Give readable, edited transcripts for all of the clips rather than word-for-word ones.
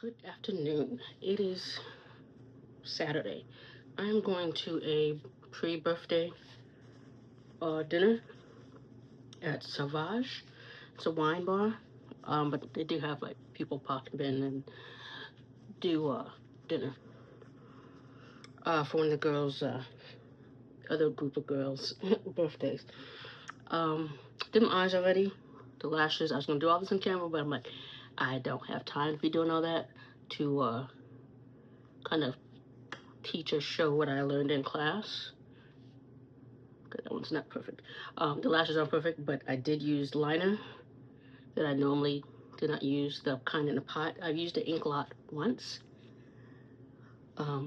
Good afternoon. It is Saturday. I am going to a pre-birthday dinner at Sauvage. It's a wine bar, but they do have like people pop in and do dinner for one of the girls, other group of girls' birthdays. Did my eyes already, the lashes. I was gonna do all this on camera, but I'm like, I don't have time to be doing all that to kind of teach or show what I learned in class. That one's not perfect. The lashes aren't perfect, but I did use liner that I normally do not use, the kind in the pot. I've used the ink lot once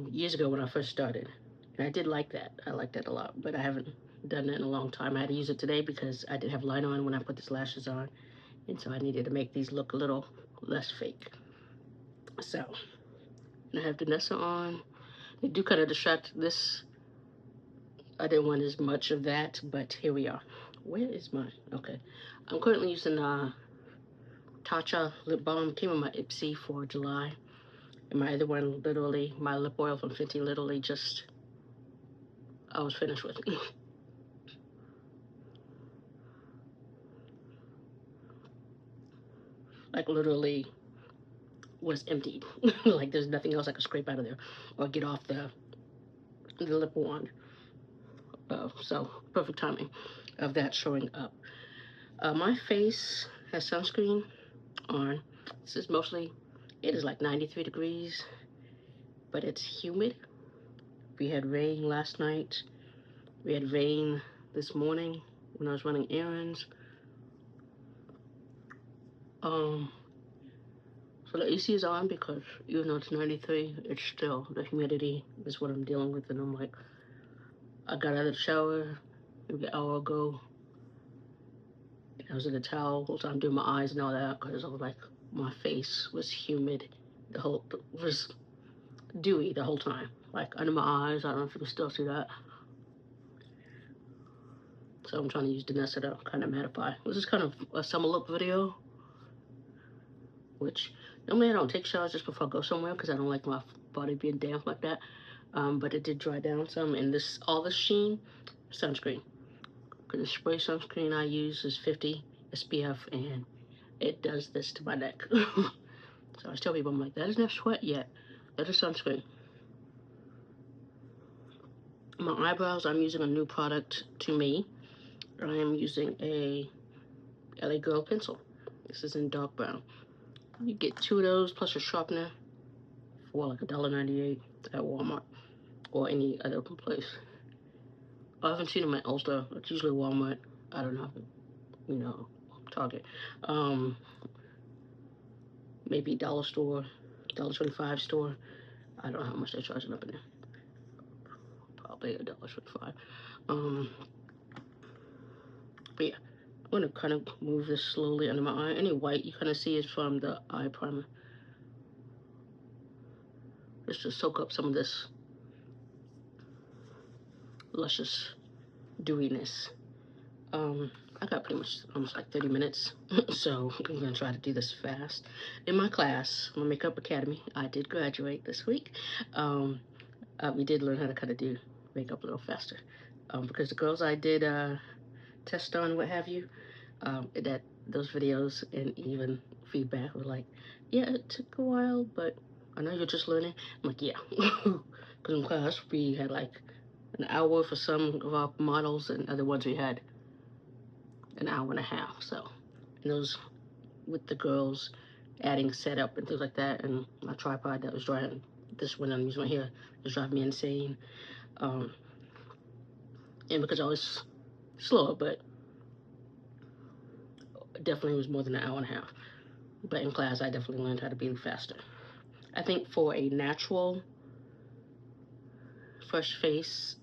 years ago when I first started, and I did like that. I liked that a lot, but I haven't done that in a long time. I had to use it today because I did have liner on when I put these lashes on, and so I needed to make these look a little less fake. So I have Danessa on. They do kind of distract this. I didn't want as much of that, but here we are. Where is mine? Okay. I'm currently using Tatcha lip balm. Came in my Ipsy for July. And my other one, literally, my lip oil from Fenty, literally just, I was finished with. Like, literally was emptied. Like, there's nothing else I could scrape out of there or get off the lip wand. So, perfect timing of that showing up. My face has sunscreen on. This is mostly, it is like 93 degrees, but it's humid. We had rain last night. We had rain this morning when I was running errands. So the AC is on because even though it's 93, it's still, the humidity is what I'm dealing with. And I'm like, I got out of the shower maybe an hour ago. I was in the towel the whole time doing my eyes and all that because I was like, my face was humid. Was dewy the whole time. Like under my eyes, I don't know if you can still see that. So I'm trying to use Danessa to kind of mattify. This is kind of a summer look video, which normally I don't take showers just before I go somewhere because I don't like my body being damp like that. But it did dry down some, and all this sheen, sunscreen. Because the spray sunscreen I use is 50 SPF, and it does this to my neck. So I tell people, I'm like, that isn't sweat yet. That is sunscreen. My eyebrows, I'm using a new product to me. I am using a LA Girl pencil. This is in dark brown. You get 2 of those plus a sharpener for like $1.98 at Walmart or any other place. I haven't seen them at Ulster. It's usually Walmart. I don't know, Target. Maybe dollar store, $1.25 store. I don't know how much they're charging up in there. Probably $1.25. But yeah, I'm gonna kind of move this slowly under my eye. Any white you kind of see is from the eye primer. Just to soak up some of this luscious dewiness. I got pretty much almost like 30 minutes, so I'm gonna try to do this fast. In my class, my Makeup Academy, I did graduate this week. We did learn how to kind of do makeup a little faster, because the girls I did test on, what have you, those videos and even feedback were like, yeah, it took a while, but I know you're just learning. I'm like, yeah, because in class we had like an hour for some of our models, and other ones we had an hour and a half. So, and those with the girls adding setup and things like that, and my tripod that was driving, this one I'm using right here, was driving me insane. And because I was slower, but definitely was more than an hour and a half. But in class, I definitely learned how to be faster. I think for a natural fresh face,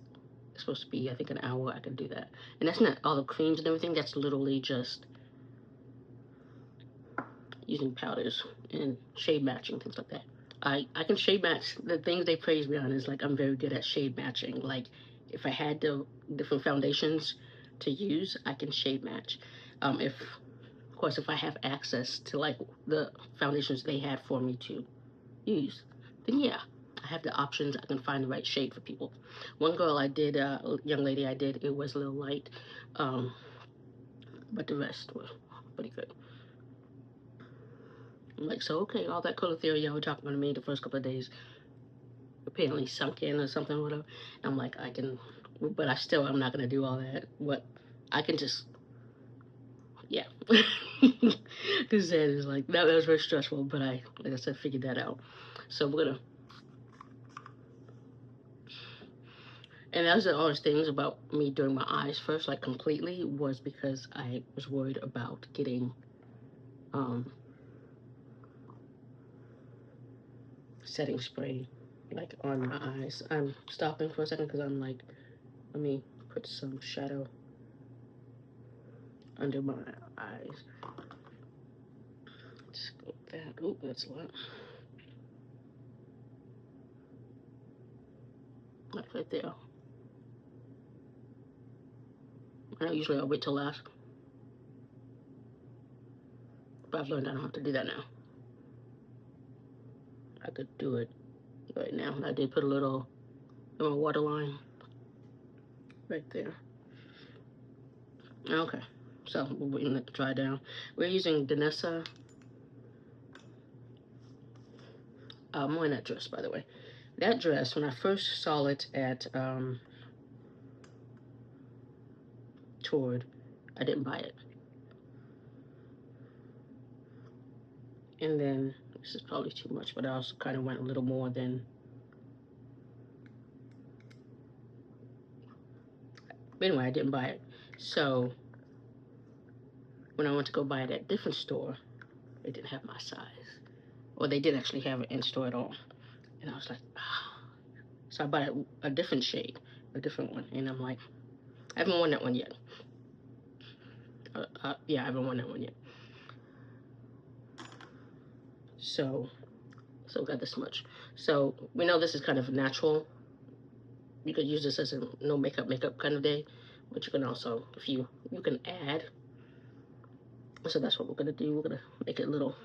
it's supposed to be, I think, an hour. I can do that. And that's not all the creams and everything. That's literally just using powders and shade matching, things like that. I can shade match. The things they praise me on is like I'm very good at shade matching. Like if I had the different foundations to use, I can shade match. Of course, if I have access to like the foundations they had for me to use, then yeah, I have the options. I can find the right shade for people. One girl I did, young lady I did, it was a little light, but the rest were pretty good. I'm like, so okay, all that color theory y'all were talking about me the first couple of days apparently sunk in or something, whatever. And I'm like, I can, but I'm not gonna do all that. What I can just, yeah, because that is like that was very stressful. But like I said, figured that out. So we're gonna. And that was the hardest things about me doing my eyes first, like completely, was because I was worried about getting setting spray like on my eyes. I'm stopping for a second because I'm like, let me put some shadow under my eyes. Just go with that. Oh, that's a lot. Like right there. I know usually I'll wait till last, but I've learned I don't have to do that now. I could do it right now. I did put a little waterline right there. Okay, so we're waiting it to dry down. We're using Danessa. I'm wearing that dress, by the way. That dress, when I first saw it at Toured, I didn't buy it. And then, this is probably too much, but I also kind of went a little more than. But anyway, I didn't buy it. So, when I went to go buy it at a different store, they didn't have my size. Or they didn't actually have it in store at all. And I was like, ah. So I bought a different shade, a different one. And I'm like, I haven't worn that one yet. Yeah, I haven't worn that one yet. So got this much. So we know this is kind of natural. You could use this as a no makeup kind of day, but you can also, if you can add. So that's what we're gonna do. We're gonna make it little.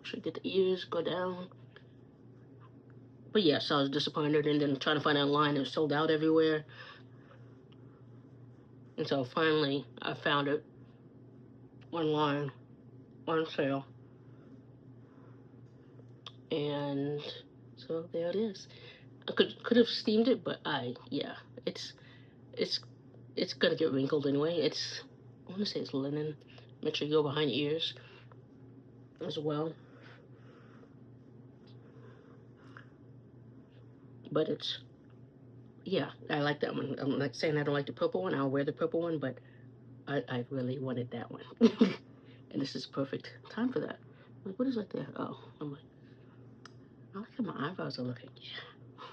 Should get the ears go down. But yeah, so I was disappointed, and then trying to find online, it was sold out everywhere. And so finally, I found it online on sale. And so there it is. I could have steamed it, but yeah, it's gonna get wrinkled anyway. I want to say it's linen. Make sure you go behind your ears as well. But yeah, I like that one. I'm like saying I don't like the purple one. I'll wear the purple one, but I really wanted that one. And this is perfect time for that. Like, what is right there? Oh, I'm like, I like how my eyebrows are looking. Yeah.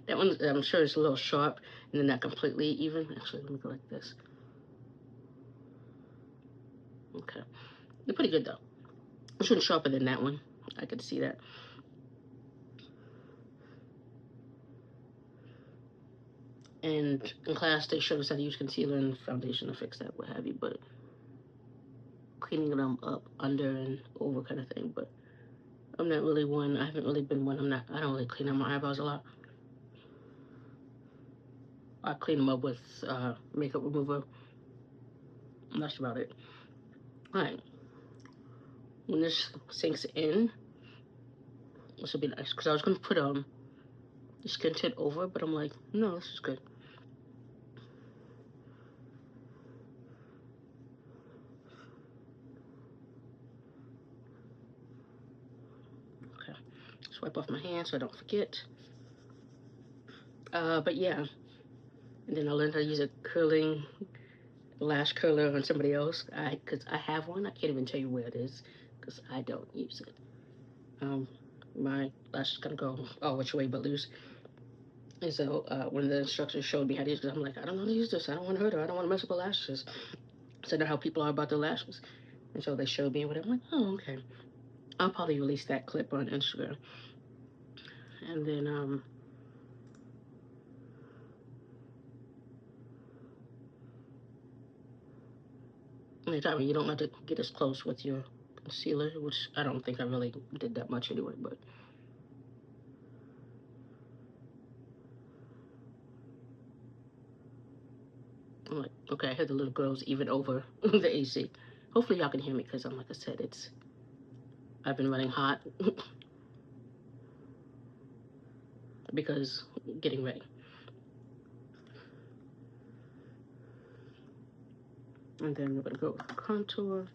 That one, I'm sure it's a little sharp, and then not completely even. Actually, let me go like this. Okay. They're pretty good, though. It's even sharper than that one. I could see that. And in class, they showed us how to use concealer and foundation to fix that, what have you, but cleaning them up under and over kind of thing. But I'm not really one. I haven't really been one. I don't really clean up my eyebrows a lot. I clean them up with makeup remover. And that's about it. Alright. When this sinks in, this will be nice. Because I was going to put the skin tint over, but I'm like, no, this is good. Okay. Swipe off my hand so I don't forget. But yeah. And then I'll learn how to use a curling lash curler on somebody else. Because I have one. I can't even tell you where it is. Because I don't use it. My lash is going to go which way but loose. And so when the instructor showed me how to use it, I'm like, I don't know how to use this. I don't want to hurt her. I don't want to mess up her lashes. So I know how people are about their lashes. And so they showed me what I'm like, oh, okay. I'll probably release that clip on Instagram. And then, Anytime you don't have to get as close with your concealer, which I don't think I really did that much anyway, but I'm like, okay, I hear the little girls even over the AC. Hopefully y'all can hear me because, like I said, I've been running hot because getting ready. And then we're gonna go with contour.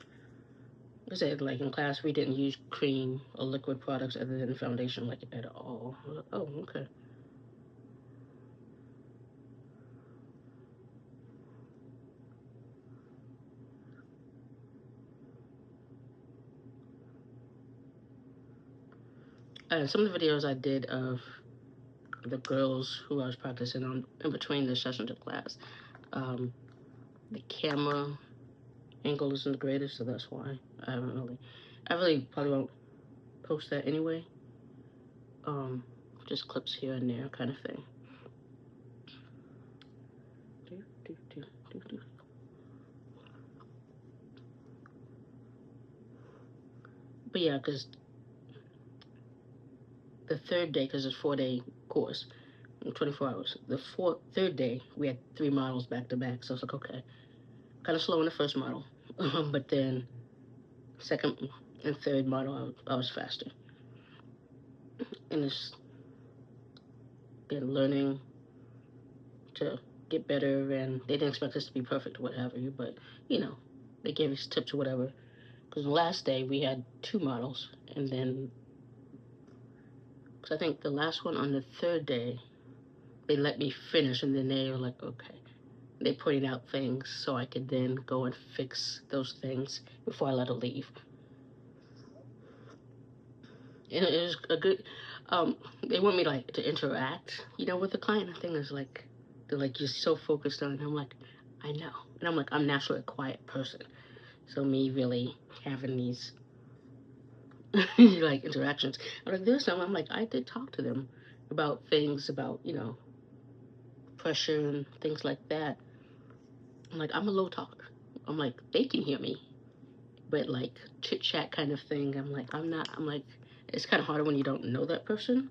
I said, like in class, we didn't use cream or liquid products other than foundation, like at all. Oh, okay. Some of the videos I did of the girls who I was practicing on in between the sessions of class, the camera angle isn't the greatest, so that's why I really probably won't post that anyway. Just clips here and there kind of thing. But yeah, because the third day, because it's a 4-day course, 24 hours. The third day, we had 3 models back to back, so I was like, okay. Kind of slow in the first model, but then second and third model, I was faster. And it's been learning to get better, and they didn't expect us to be perfect or whatever, but, you know, they gave us tips or whatever. Because the last day, we had 2 models, and then, because I think the last one on the third day, they let me finish, and then they were like, okay. They pointed out things so I could then go and fix those things before I let her leave. And it was a good, they want me like to interact, you know, with the client. The thing is like, they're like, you're so focused on it. I'm like, I know. And I'm like, I'm naturally a quiet person. So me really having these like interactions. I'm like, there's some, I'm like, I did talk to them about things about, you know, pressure and things like that. I'm like, I'm a low talker. I'm like, they can hear me, but like chit chat kind of thing, I'm like, I'm not. I'm like, it's kind of harder when you don't know that person,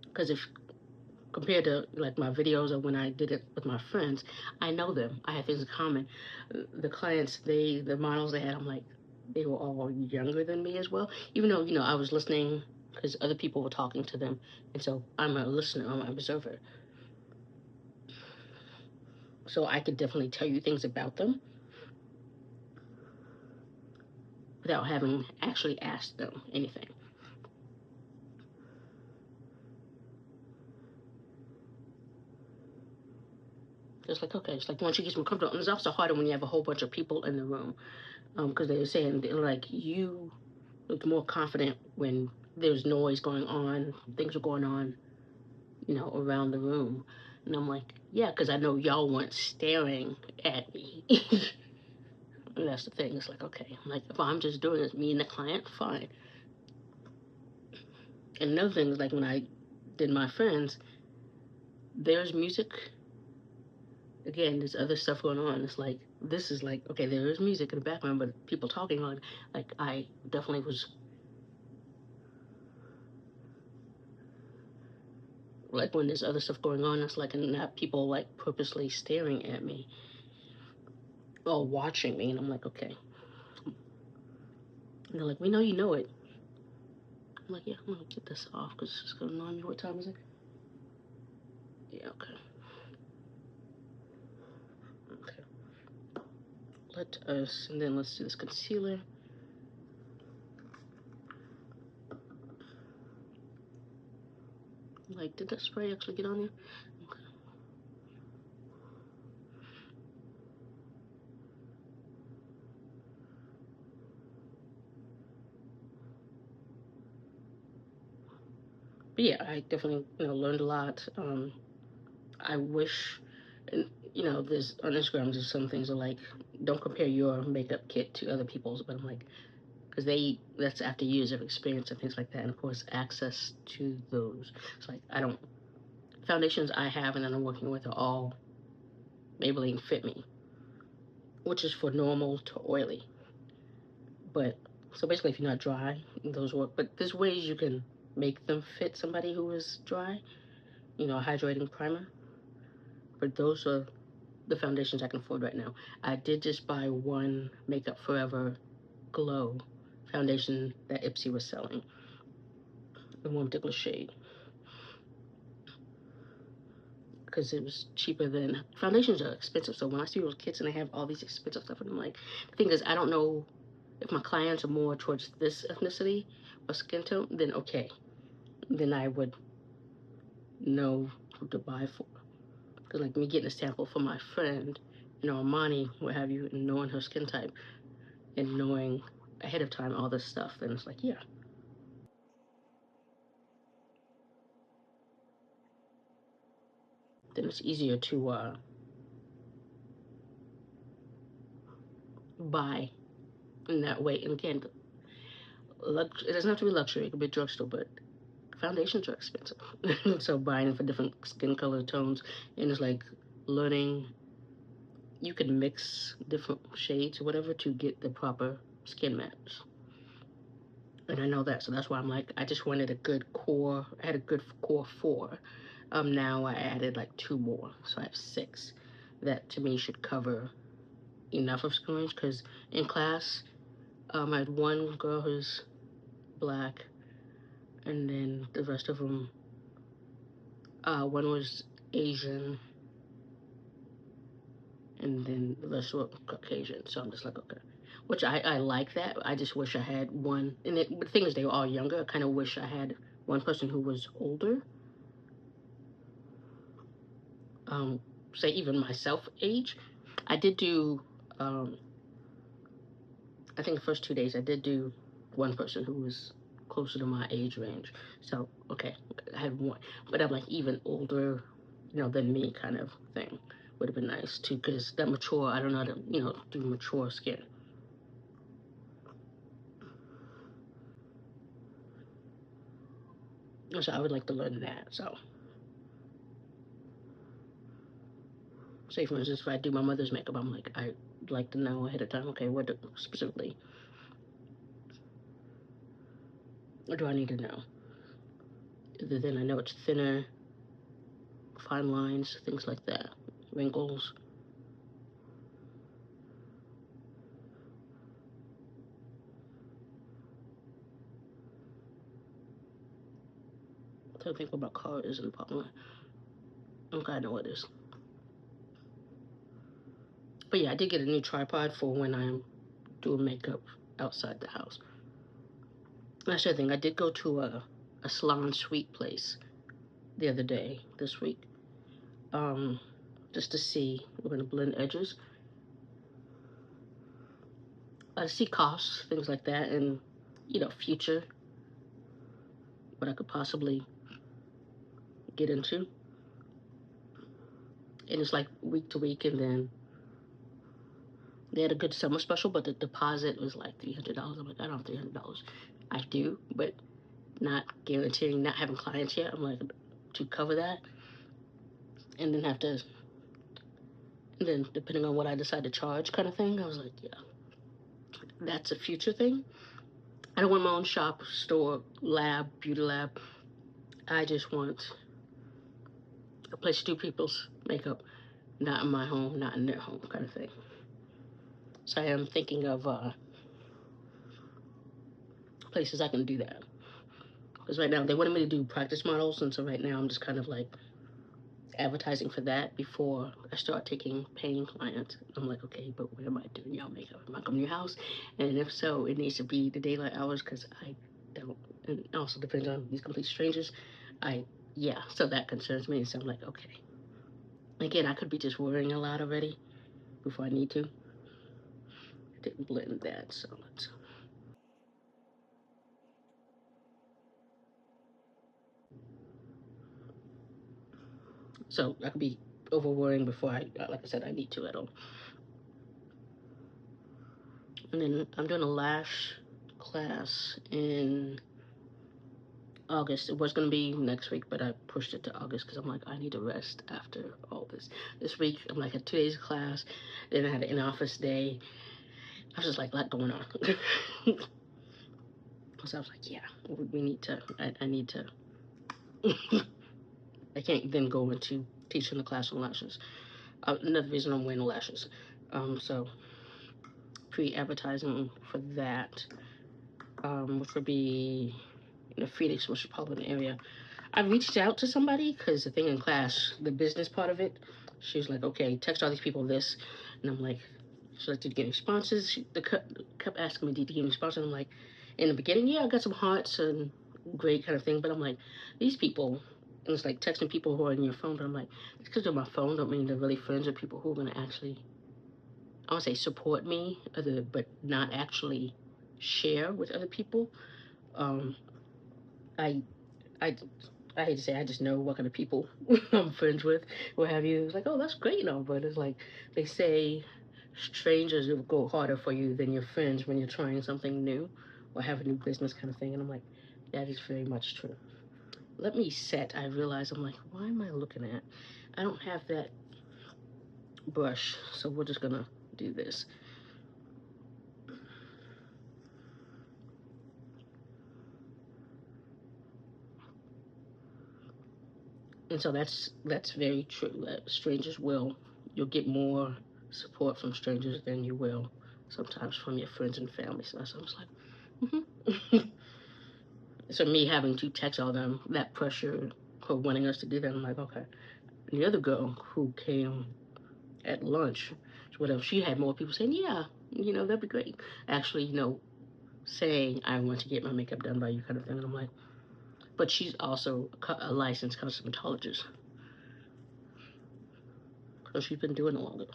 because if compared to like my videos or when I did it with my friends, I know them. I have things in common. The clients, the models they had, I'm like, they were all younger than me as well. Even though, you know, I was listening because other people were talking to them, and so I'm a listener, I'm an observer. So I could definitely tell you things about them without having actually asked them anything. It's like, okay, it's like once you get more comfortable, and it's also harder when you have a whole bunch of people in the room, because they were saying, like, you look more confident when there's noise going on, things are going on, you know, around the room. And I'm like, yeah, because I know y'all weren't staring at me. And that's the thing. It's like, okay, like, if I'm just doing this, me and the client, fine. And another thing is, like, when I did my friends, there's music. Again, there's other stuff going on. It's like, this is like, okay, there is music in the background, but people talking on, like, I definitely was, like, when there's other stuff going on, it's like, and not people, like, purposely staring at me or watching me, and I'm like, okay. And they're like, we know you know it. I'm like, yeah, I'm gonna get this off, because it's gonna annoy me. What time is it? Yeah, okay. And then let's do this concealer. Like, did that spray actually get on there? Okay. But yeah, I definitely, you know, learned a lot. I wish, and you know, there's on Instagram, there's some things that like, don't compare your makeup kit to other people's, but I'm like, because that's after years of experience and things like that, and of course access to those. It's like, I don't, foundations I have and that I'm working with are all Maybelline Fit Me. which is for normal to oily. But so basically, if you're not dry, those work. But there's ways you can make them fit somebody who is dry. You know, a hydrating primer. But those are the foundations I can afford right now. I did just buy one Makeup Forever Glow foundation that Ipsy was selling in one particular shade, because it was cheaper than foundations are expensive. So when I see those kits and they have all these expensive stuff, and I'm like, the thing is, I don't know if my clients are more towards this ethnicity or skin tone, then okay, then I would know who to buy for. Because like me getting a sample for my friend, you know, Armani, what have you, and knowing her skin type and knowing ahead of time all this stuff, then it's like, yeah. Then it's easier to buy in that way. And again, it doesn't have to be luxury, it could be drugstore, but foundations are expensive. So buying for different skin color tones, and it's like learning, you can mix different shades or whatever to get the proper skin match. And I know that, so that's why I'm like, I just wanted a good core. I had a good core 4. Now I added like 2 more, so I have 6. That to me should cover enough of skin range, because in class, I had one girl who's black, and then the rest of them, one was Asian, and then the rest were Caucasian. So I'm just like, okay. Which I like that. I just wish I had one. And the thing is, they were all younger. I kind of wish I had one person who was older. Say even myself age. I did do, I think the first 2 days I did do one person who was closer to my age range. So, okay, I had one. But I'm like, even older, you know, than me kind of thing would have been nice too, because that mature, I don't know how to, you know, do mature skin. So I would like to learn that. So, say for instance, if I do my mother's makeup, I'm like, I'd like to know ahead of time, okay, what specifically do I need to know? Then I know it's thinner, fine lines, things like that, wrinkles. So I think about color isn't a problem. Okay, I know what it is. But yeah, I did get a new tripod for when I'm doing makeup outside the house. That's the other thing. I did go to a salon suite place the other day, this week, just to see. We're gonna blend edges. See costs, things like that, and you know, future, what I could possibly get into. And it's like week to week, and then they had a good summer special, but the deposit was like $300. I'm like, I don't have $300. I do, but not guaranteeing, not having clients yet. I'm like, to cover that, and then have to, and then depending on what I decide to charge, kind of thing. I was like, yeah, that's a future thing. I don't want my own shop, store, lab, beauty lab. I just want a place to do people's makeup, not in my home, not in their home, kind of thing. So I am thinking of places I can do that. Because right now they wanted me to do practice models, and so right now I'm just kind of like advertising for that before I start taking paying clients. I'm like, okay, but where am I doing y'all makeup? Am I coming to your house? And if so, it needs to be the daylight hours, because I don't, and it also depends on these complete strangers. Yeah, so that concerns me. So I'm like, okay. Again, I could be just worrying a lot already before I need to. I didn't blend that, so let's. So I could be over worrying before I, like I said, I need to at all. And then I'm doing a lash class in August. It was going to be next week, but I pushed it to August because I'm like, I need to rest after all this. This week, I'm like, I had 2 days of class, then I had an in-office day. I was just like, a lot going on. So I was like, yeah, we need to, I need to, I can't then go into teaching the class on lashes. Another reason I'm wearing the lashes. So pre-advertising for that, which would be in the Phoenix metropolitan area. I reached out to somebody because the thing in class, the business part of it, she was like, okay, text all these people this. And I'm like, she's like, did you get any responses? She kept asking me, did you get any responses? I'm like, in the beginning, yeah, I got some hearts and great kind of thing. But I'm like, these people, and it's like texting people who are on your phone. But I'm like, it's because they're my phone don't mean they're really friends with people who are going to actually, I would say support me, but not actually share with other people. I hate to say, I just know what kind of people I'm friends with, what have you. It's like, oh, that's great, but it's like they say strangers will go harder for you than your friends when you're trying something new or have a new business kind of thing. And I'm like, that is very much true. Let me set. I realize I'm like, why am I looking at? I don't have that brush, so we're just gonna do this. And so that's very true. Strangers you'll get more support from strangers than you will sometimes from your friends and family. So I was like, So me having to text all them, that pressure for wanting us to do that, I'm like, okay. And the other girl who came at lunch, whatever, she had more people saying, yeah, that'd be great. Actually, saying I want to get my makeup done by you kind of thing. And I'm like, but she's also a licensed cosmetologist. So she's been doing it longer.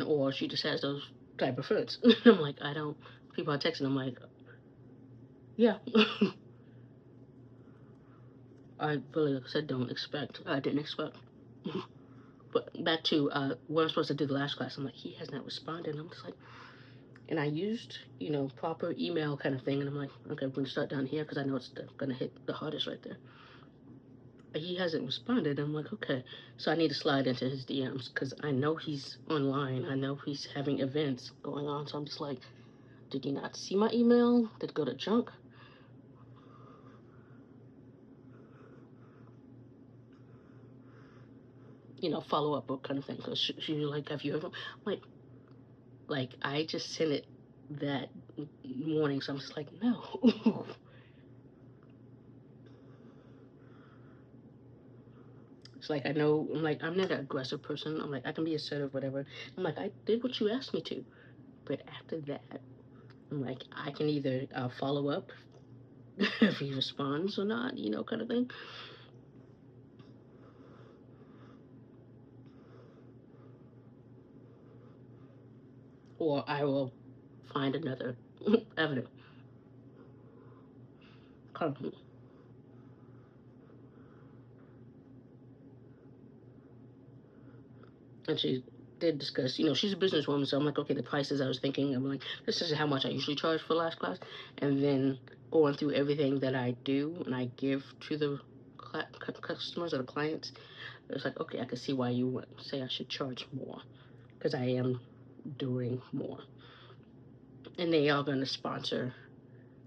Or she just has those type of friends. I'm like, people are texting, I'm like, yeah. I really, like I said, I didn't expect. But back to when I'm supposed to do the last class, I'm like, he has not responded. And I'm just like, and I used, proper email kind of thing. And I'm like, okay, we're going to start down here because I know it's going to hit the hardest right there. But he hasn't responded. I'm like, okay. So I need to slide into his DMs because I know he's online. I know he's having events going on. So I'm just like, did you not see my email? Did it go to junk? Follow up kind of thing. Because she was like, have you ever? I'm like, I just sent it that morning. So I'm just like, no. It's like, I know, I'm like, I'm not an aggressive person. I'm like, I can be assertive, whatever. I'm like, I did what you asked me to. But after that, I'm like, I can either follow up if he responds or not, kind of thing. Or I will find another avenue. And she did discuss, she's a businesswoman, so I'm like, okay, the prices I was thinking, I'm like, this is how much I usually charge for last class. And then going through everything that I do and I give to the customers or the clients, it's like, okay, I can see why you would say I should charge more because I am doing more. And they are going to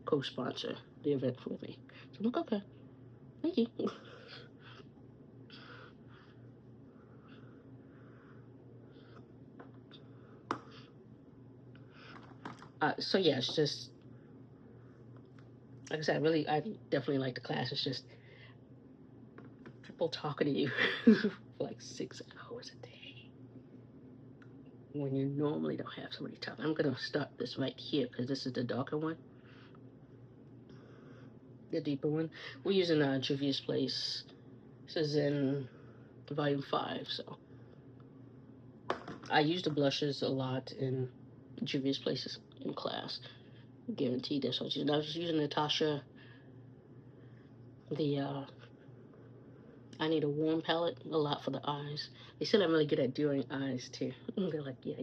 co-sponsor the event with me. So I'm like, okay, thank you. So yeah, it's just, like I said, I definitely like the class. It's just people talking to you for like 6 hours a day when you normally don't have somebody talking. I'm gonna start this right here because this is the darker one, the deeper one. We're using Juvia's Place. This is in volume 5, so I use the blushes a lot in Juvia's Places in class. Guaranteed that's what I was using Natasha. I need a warm palette a lot for the eyes. They said I'm really good at doing eyes too. They're like, yeah,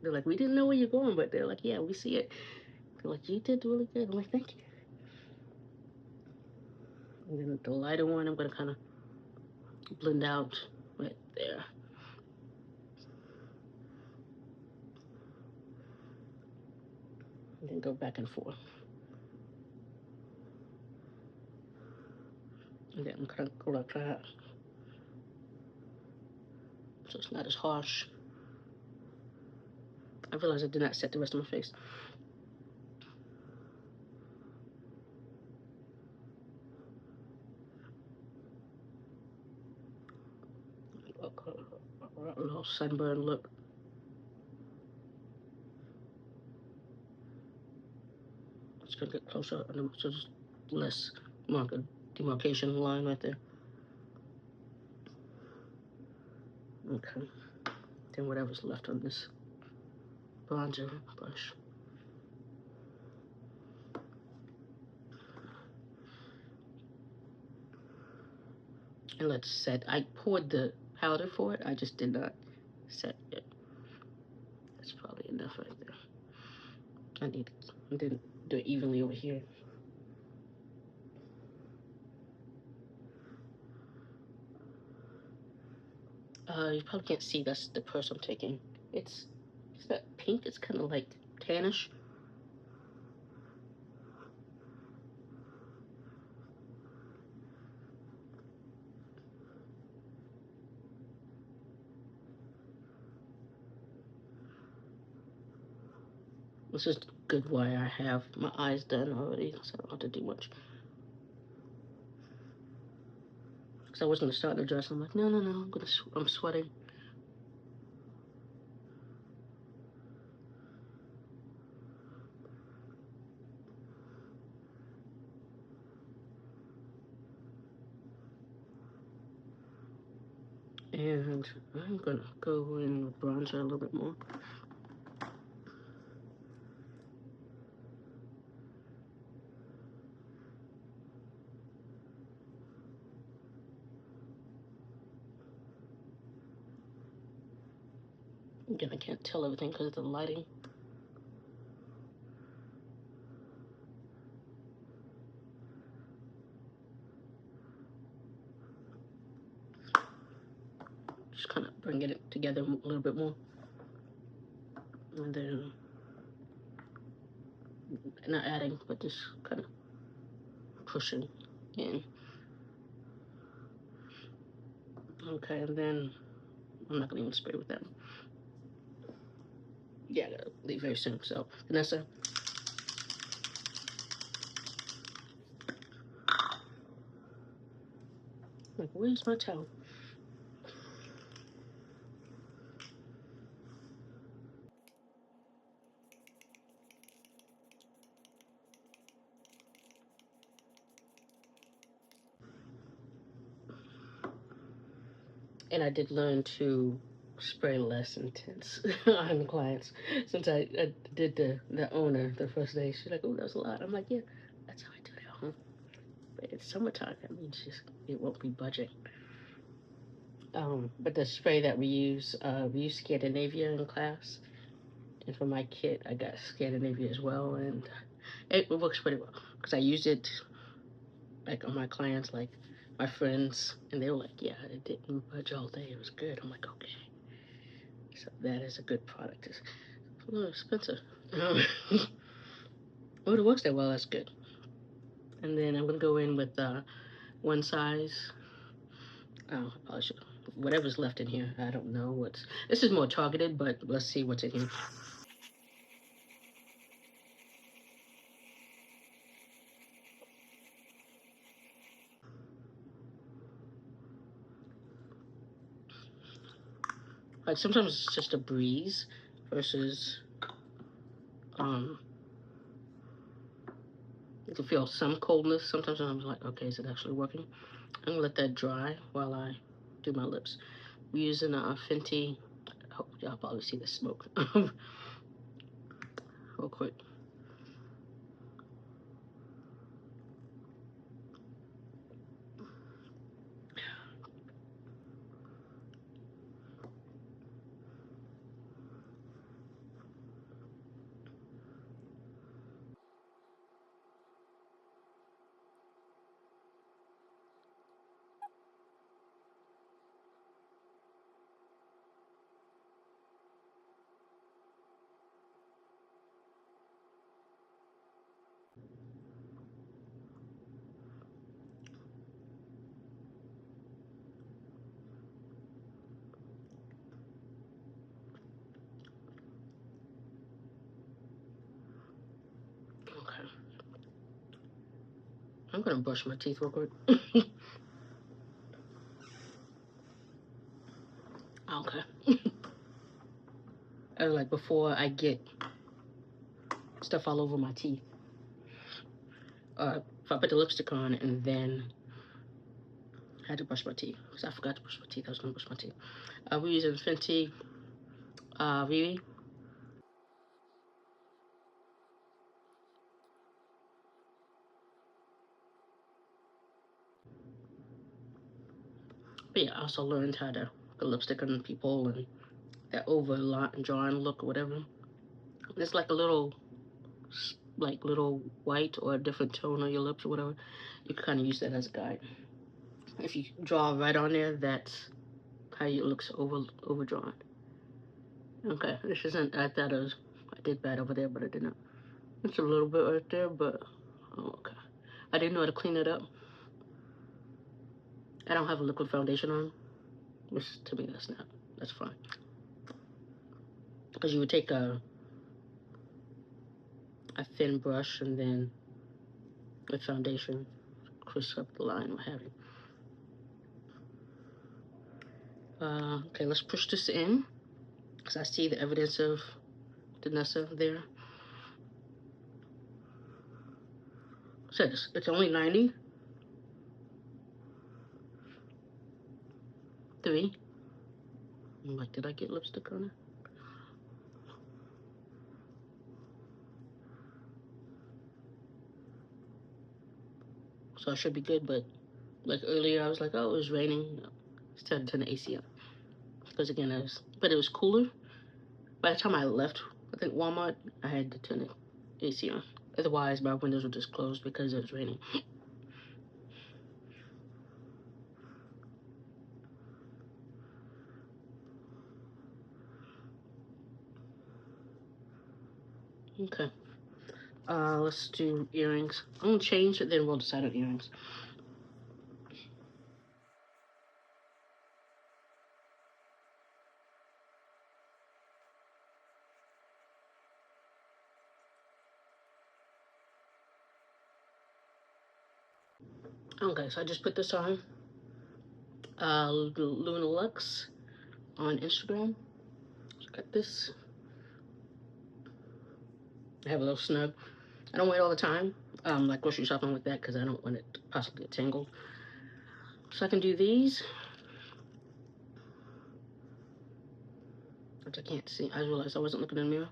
they're like, we didn't know where you're going, but they're like, yeah, we see it. They're like, you did really good. I'm like, thank you. And then the lighter one, I'm going to kind of blend out right there. And then go back and forth. And then I'm going to go like that. So it's not as harsh. I realized I did not set the rest of my face. A little sunburn look. It's gonna get closer, and so just less demarcation line right there. Okay. Then whatever's left on this bronzer brush. And let's set. I poured the powder for it. I just did not set it. That's probably enough right there. I didn't do it evenly over here. You probably can't see. That's the purse I'm taking. It's not pink. It's kind of like tannish. This is good why I have my eyes done already, so I don't have to do much. Because I was going to start the dress, and I'm like, no, I'm sweating. And I'm going to go in with bronzer a little bit more. Again, I can't tell everything because of the lighting. Just kind of bringing it together a little bit more. And then, not adding, but just kind of pushing in. Okay, and then I'm not going to even spray with that. Yeah, I gotta leave very soon. So, Danessa. Like, where's my towel? And I did learn to spray less intense on the clients. Since I did the owner the first day, she's like, oh, that was a lot. I'm like, yeah, that's how I do it at home. But it's summertime. That means it won't be budging. But the spray that we use Scandinavia in class. And for my kit, I got Scandinavia as well. And it works pretty well. Because I used it like on my clients, like my friends, and they were like, yeah, it didn't budge all day. It was good. I'm like, okay. So that is a good product. It's a little expensive. Oh, it works that well. That's good. And then I'm going to go in with one size. Oh, I probably should. Whatever's left in here. I don't know what's... This is more targeted, but let's see what's in here. Like, sometimes it's just a breeze versus... You can feel some coldness. Sometimes I'm like, okay, is it actually working? I'm going to let that dry while I do my lips. We're using a Fenty. I hope y'all probably see the smoke. Real quick. Okay. I'm gonna brush my teeth real quick. Okay. I was like, before I get stuff all over my teeth. If I put the lipstick on and then I had to brush my teeth, because I forgot to brush my teeth. I was gonna brush my teeth. We're using Fenty Vivi. But yeah, I also learned how to put lipstick on people and that over drawing look or whatever. It's like a little white or a different tone on your lips or whatever. You can kind of use that as a guide. If you draw right on there, that's how it looks overdrawn. Okay, this isn't. I thought I did bad over there, but I didn't. It's a little bit right there, but okay. I didn't know how to clean it up. I don't have a liquid foundation on, which to me that's fine. Because you would take a thin brush and then with foundation, crisp up the line, what have you. Okay, let's push this in, because I see the evidence of Danessa there. So it's only 90. 3. I'm like, did I get lipstick on it? So I should be good, but like earlier I was like, oh, it was raining. It's time to turn the AC on. Because again, it was cooler. By the time I left, I think Walmart, I had to turn the AC on. Otherwise, my windows were just closed because it was raining. Okay. Let's do earrings. I'm gonna change it, then we'll decide on earrings. Okay, so I just put this on. Luna Lux on Instagram. So got this. I have a little snug. I don't wear it all the time, like grocery shopping like that, because I don't want it to possibly get tangled. So I can do these, which I can't see. I realized I wasn't looking in the mirror.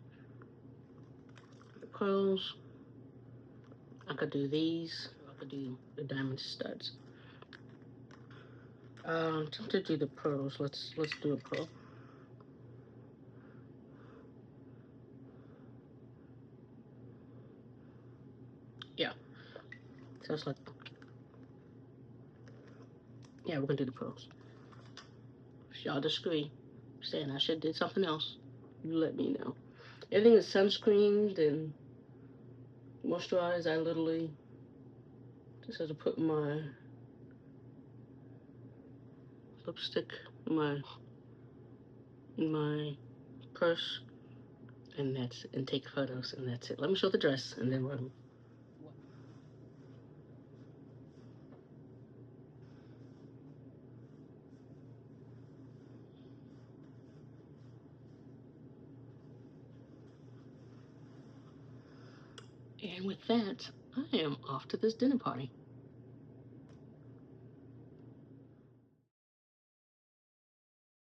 The pearls. I could do these. I could do the diamond studs. To do the pearls, let's do a pearl. Yeah. So it's like, yeah, we're gonna do the pearls. If y'all disagree, saying I should have did something else, you let me know. Everything is sunscreened and moisturized. I literally just have to put my lipstick in my purse, and take photos, and that's it. Let me show the dress, and then we're. And with that, I am off to this dinner party.